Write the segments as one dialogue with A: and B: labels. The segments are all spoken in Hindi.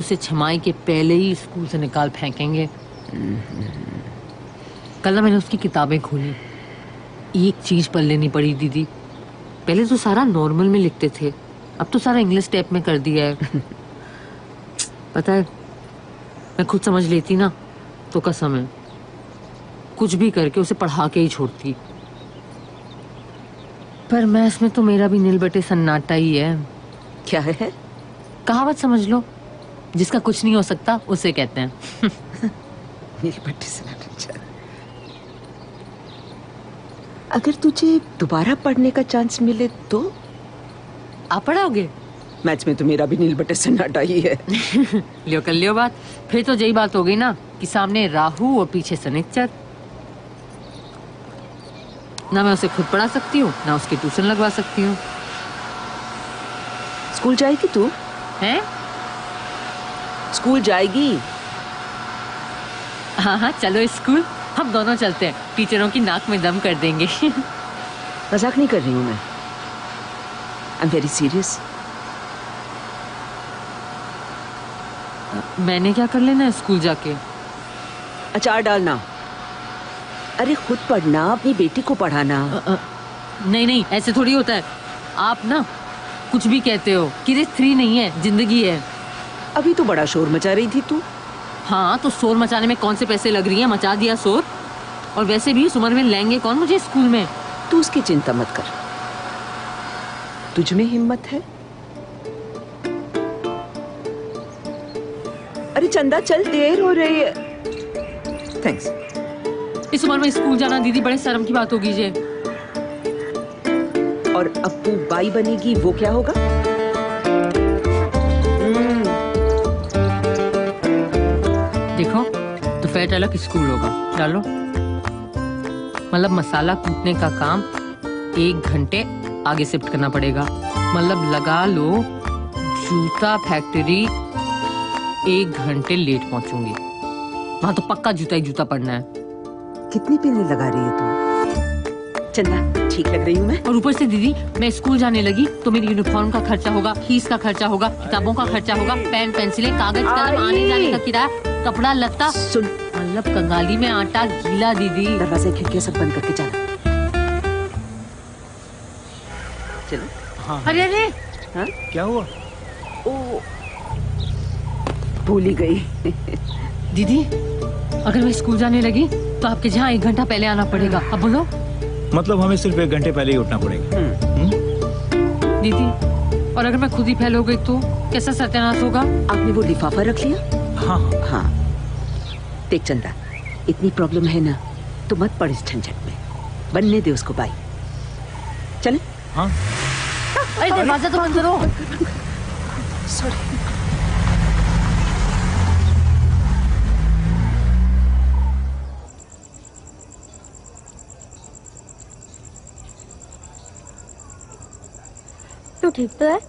A: उसे छमाई के पहले ही स्कूल से निकाल फेंकेंगे। कल ना मैंने उसकी किताबें खोली, एक चीज पढ़ लेनी पड़ी दीदी। पहले तो सारा नॉर्मल में लिखते थे, अब तो सारा इंग्लिश टाइप में कर दिया है। पता है, मैं खुद समझ लेती ना तो कसम है कुछ भी करके उसे पढ़ा के ही छोड़ती। पर मैथ्स में तो मेरा भी नील बटे सन्नाटा ही है।
B: क्या है?
A: कहावत समझ लो, जिसका कुछ नहीं हो सकता उसे कहते हैं।
B: नील बटे सन्नाटा। अगर तुझे दोबारा पढ़ने का चांस मिले तो?
A: आप पढ़ाओगे?
B: मैथ्स में तो मेरा भी नील बटे सन्नाटा ही है।
A: लियो कर लियो बात। फिर तो यही बात हो गई ना कि सामने राहु और पीछे शनिचर। ना मैं उसे खुद पढ़ा सकती हूँ, ना उसकी ट्यूशन लगवा सकती हूँ।
B: स्कूल जाएगी तू?
A: हैं?
B: स्कूल जाएगी?
A: हाँ हाँ चलो स्कूल, हम दोनों चलते हैं, टीचरों की नाक में दम कर देंगे।
B: मजाक नहीं कर रही हूँ मैं, आई एम वेरी सीरियस।
A: मैंने क्या कर लेना है स्कूल जाके?
B: अचार डालना। अरे खुद पढ़ना, अपनी बेटी को पढ़ाना।
A: नहीं नहीं, ऐसे थोड़ी होता है। आप ना कुछ भी कहते हो, कि 3 नहीं है, जिंदगी है।
B: अभी तो बड़ा शोर मचा रही थी तू।
A: हाँ तो शोर मचाने में कौन से पैसे लग रही हैं? मचा दिया शोर। और वैसे भी इस उम्र में लेंगे कौन मुझे स्कूल में?
B: तू उसकी चिंता मत कर, तुझ में हिम्मत है। अरे चंदा चल, देर हो रही है। थैंक्स।
A: इस उम्र में स्कूल जाना दीदी बड़े शर्म की बात होगी जे।
B: और अब तू बाई बनेगी, वो क्या होगा?
A: देखो तो फैट अलग स्कूल होगा, डालो। मतलब मसाला कूटने का काम 1 घंटे आगे शिफ्ट करना पड़ेगा। मतलब लगा लो जूता फैक्ट्री 1 घंटे लेट पहुंचूंगी। वहां तो पक्का जूता ही जूता पड़ना है।
B: कितनी पेने लगा रही है तू? चंदा ठीक लग रही हूँ मैं?
A: और ऊपर से दीदी मैं स्कूल जाने लगी तो मेरी यूनिफॉर्म का खर्चा होगा, फीस का खर्चा होगा, किताबों का खर्चा होगा, पेन पेंसिलें कागज कलम आने जाने का किराया, कपड़ा लत्ता।
B: सुन,
A: मतलब कंगाली में आटा गीला दीदी।
B: दरवाजे खिड़कियां सब बंद करके जाना। चलो।
C: हाँ।
A: अरे अरे
B: हाँ?
C: क्या हुआ?
B: ओ, भूल ही गई।
A: दीदी अगर मैं स्कूल जाने लगी तो आपके जहाँ 1 घंटा पहले आना पड़ेगा। अब बोलो।
C: मतलब हमें सिर्फ 1 घंटे पहले ही उठना पड़ेगा।
A: दीदी और अगर मैं खुद ही फेल हो गई तो कैसा सत्यानाश होगा?
B: आपने वो लिफाफा रख लिया?
C: हाँ
B: हाँ। देख चंदा, इतनी प्रॉब्लम है ना तो मत पड़ इस झंझट में, बनने दे उसको बाई। चले?
C: हाँ।
A: अरे दरवाजा तो बंद करो।
B: सॉरी।
D: तू ठीक तो है?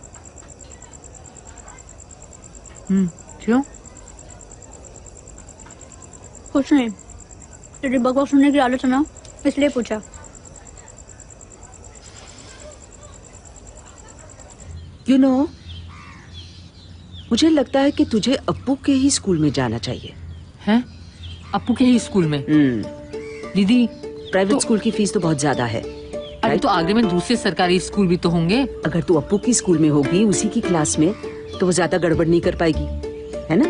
A: क्यों?
D: कुछ नहीं, तेरी बकवास सुनने की आदत है ना, इसलिए पूछा।
B: You know, मुझे लगता है कि तुझे अप्पू के ही स्कूल में जाना चाहिए।
A: हैं? अप्पू के ही स्कूल में? दीदी
B: प्राइवेट स्कूल की फीस तो बहुत ज्यादा है।
A: अरे तो आगे में दूसरे सरकारी स्कूल भी तो होंगे।
B: अगर तू अप्पू की स्कूल में होगी, उसी की क्लास में, तो वो ज्यादा गड़बड़ नहीं कर पाएगी, है ना?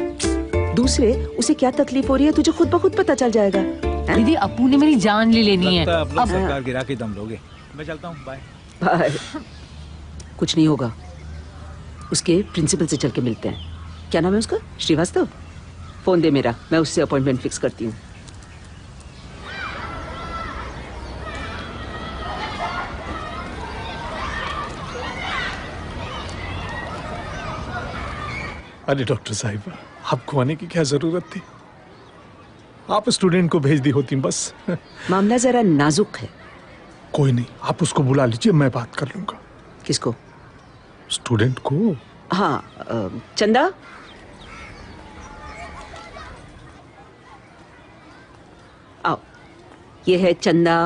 B: दूसरे उसे क्या तकलीफ हो रही है तुझे खुद ब खुद पता चल जाएगा।
A: दीदी अप्पू ने मेरी जान ले लेनी है।
C: अब लोग सरकार गिरा के दम लोगे। मैं चलता हूँ, बाय।
B: बाय। कुछ नहीं होगा, उसके प्रिंसिपल से चल के मिलते हैं। क्या नाम है उसका? श्रीवास्तव। फोन दे मेरा, मैं उससे अपॉइंटमेंट फिक्स करती हूँ।
E: अरे डॉक्टर साहिबा, आपको आने की क्या जरूरत थी? आप स्टूडेंट को भेज दी होती बस।
B: मामला जरा नाजुक है।
E: कोई नहीं, आप उसको बुला लीजिए, मैं बात कर लूंगा।
B: किसको?
E: स्टूडेंट को।
B: हाँ, चंदा। आओ, ये है चंदा।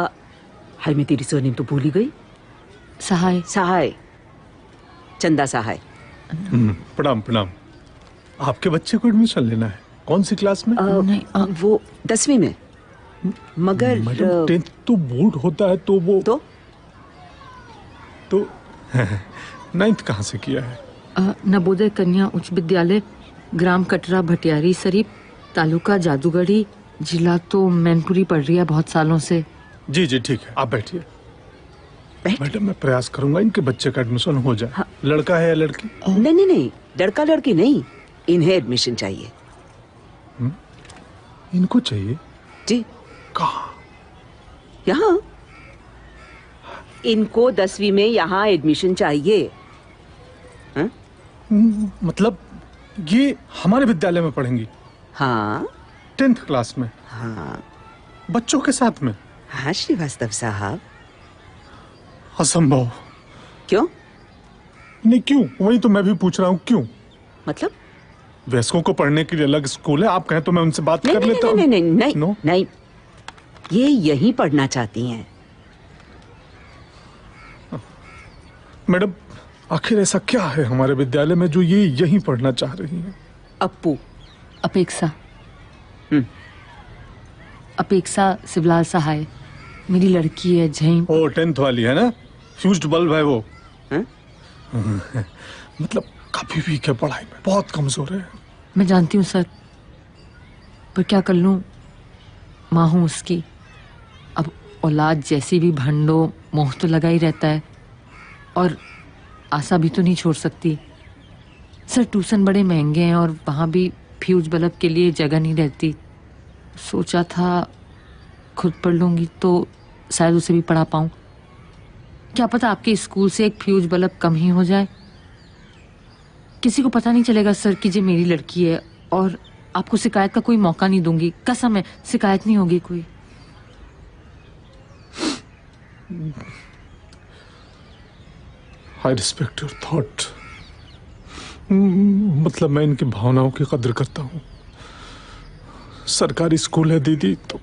B: हाय, मैं तेरी सरनेम तो भूल ही गई।
A: सहाय।
B: सहाय, चंदा सहाय।
E: प्रणाम प्रणाम। आपके बच्चे को एडमिशन लेना है? कौन सी क्लास में?
B: वो 10वीं में, मगर
E: मैडम 10th तो बोर्ड होता है, तो वो
B: तो
E: 9th कहाँ से किया है?
A: नवोदय कन्या उच्च विद्यालय, ग्राम कटरा भटियारी शरीफ, तालुका जादूगढ़ी, जिला तो मैनपुरी पढ़ रही है बहुत सालों से।
E: जी जी ठीक है, आप बैठिए।
B: बैठ।
E: मैडम मैं प्रयास करूंगा इनके बच्चे का एडमिशन हो जाए।
B: हाँ।
E: लड़का है या लड़की?
B: नहीं नहीं नहीं, लड़का लड़की नहीं, इन्हें एडमिशन चाहिए।
E: इनको चाहिए?
B: जी।
E: कहाँ?
B: यहाँ इनको 10वीं में यहाँ एडमिशन चाहिए।
E: मतलब ये हमारे विद्यालय में पढ़ेंगी?
B: हाँ
E: 10th क्लास में?
B: हाँ
E: बच्चों के साथ में?
B: हाँ श्रीवास्तव साहब।
E: असंभव।
B: क्यों?
E: नहीं क्यों, वही तो मैं भी पूछ रहा हूँ, क्यों?
B: मतलब?
E: वयस्कों को पढ़ने के लिए अलग स्कूल है, आप कहें तो मैं उनसे बात कर लेता हूँ।
B: नहीं नहीं नहीं
E: नो?
B: नहीं, ये यहीं पढ़ना चाहती हैं।
E: मैडम आखिर ऐसा क्या है हमारे विद्यालय में जो ये यहीं पढ़ना चाह रही हैं?
B: अप्पू।
A: अपेक्षा अपेक्षा शिवलाल सहाय, मेरी लड़की है जैन।
E: ओ 10th वाली है ना, फ्यूज्ड बल्ब है वो।
B: हैं?
E: मतलब काफी वीक है पढ़ाई में, बहुत कमजोर है।
A: मैं जानती हूँ सर, पर क्या कर लूँ, माँ हूँ उसकी। अब औलाद जैसी भी भंडो, मोह तो लगा ही रहता है, और आशा भी तो नहीं छोड़ सकती। सर ट्यूशन बड़े महंगे हैं और वहाँ भी फ्यूज बल्ब के लिए जगह नहीं रहती। सोचा था खुद पढ़ लूँगी तो शायद उसे भी पढ़ा पाऊँ। क्या पता आपके स्कूल से एक फ्यूज बल्ब कम ही हो जाए। किसी को पता नहीं चलेगा सर कि ये मेरी लड़की है, और आपको शिकायत का कोई मौका नहीं दूंगी, कसम है शिकायत नहीं होगी कोई।
E: I respect your thought. मतलब मैं इनकी भावनाओं की कदर करता हूँ। सरकारी स्कूल है दीदी तो।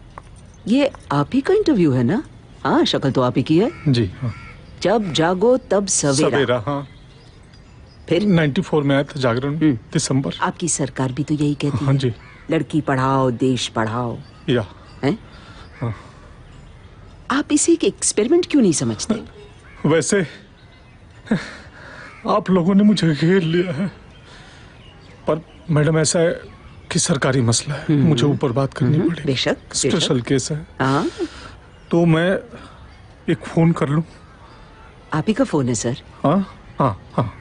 B: ये आप ही का इंटरव्यू है ना? हाँ शक्ल तो आप ही की है।
E: जी हाँ।
B: जब जागो तब सवेरा।
E: सवेरा हाँ।
B: फिर
E: 94 में आया था जागरण, दिसंबर।
B: आपकी सरकार भी तो यही कहती
E: हाँ
B: है,
E: जी।
B: लड़की पढ़ाओ देश पढ़ाओ।
E: या
B: हैं?
E: हाँ।
B: आप इसे एक एक्सपेरिमेंट क्यों नहीं समझते?
E: वैसे आप लोगों ने मुझे घेर लिया है, पर मैडम ऐसा है कि सरकारी मसला है, मुझे ऊपर बात करनी पड़ेगी।
B: बेशक
E: स्पेशल केस है।
B: हाँ
E: तो मैं एक फोन कर लूं?
B: आप ही का फोन है सर।
E: हाँ हाँ हाँ।